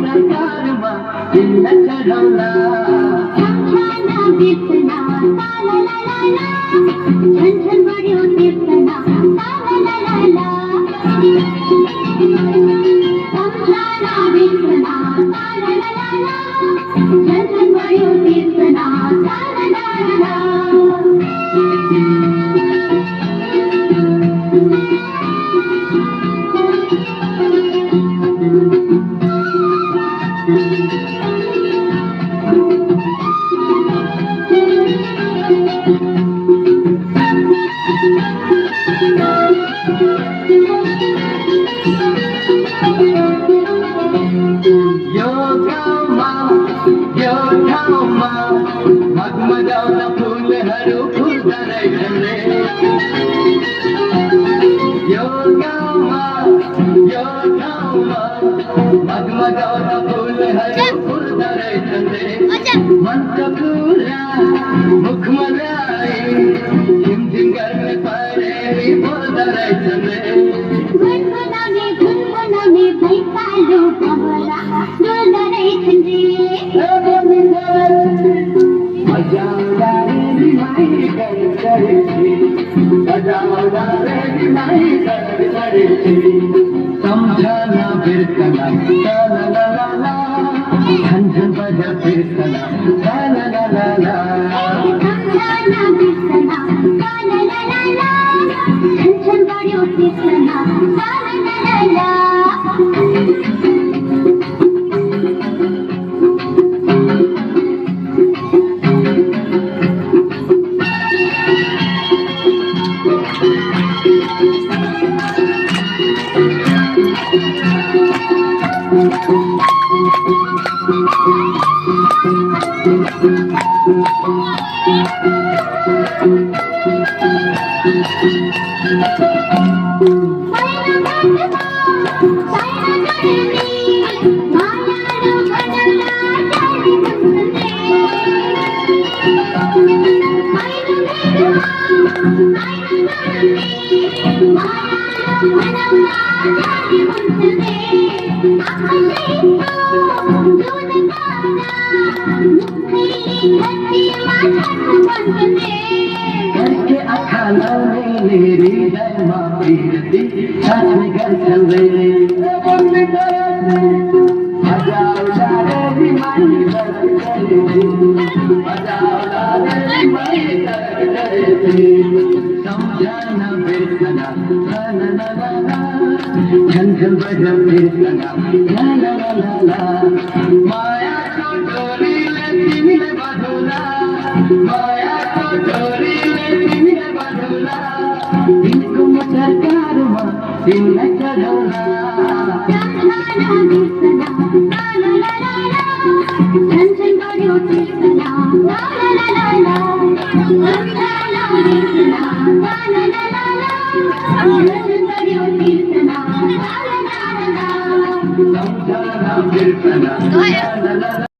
प्रकारमा तिमीलाई चढाउला सम्झना बिर्सना ला ला ला ला झन् झन् बढ्यो तिर्सना ला ला ला सम्झना बिर्सना ला ला ला ला झन् झन् बढ्यो तिर्सना ला ला ला यो गाउँमा यो ठाउँमा मगमगाउँदा फुलहरू फुल्दा रहेछन् रे यो गाउँमा यो ठाउँमा मगमगाउँदा फुलहरू फुल्दा रहेछन् रे मनको कुरा मुखमा ल्याई झिमझिम गर्ने परेरी बोल्दा रहेछन् रे गुनगुनाउने गुनगुनाउने भैपालो भमरा डोल्दा रहेछन् रे बजाउँदा रे माई गरेछि बजाउँदा रे माई गरेछि सम्झना बिर्सना ला ला ला ला झन् झन् बजा बिर्सना ला ला ला ला सम्झना बिर्सना ला ला ला ला झन् झन् बढ्यो तिर्सना ला ला ला करके आँखा लाउने हृदयमा बिर्ती साथै गर्छन् रे बजाउँदा रे माई गरेछि बजाउँदा रे माई गरेछि सम्झना बिर्सना ला ला ला ला ला झन् झन् बजा बिर्सना ला ला ला ला ला मायाको डोरीले तिमीलाई बाँधौला मायाको डोरीले तिमीलाई बाँधौला तिमीको मुटकारमा तिमीलाई चढाउला सम्झना बिर्सना ला ला ला ला झन् झन् बढ्यो तिर्सना ला ला ला ला सम्झना बिर्सना ला ला ला ला झन् झन् बढ्यो तिर्सना ला ला ला ला सम्झना बिर्सना ला ला ला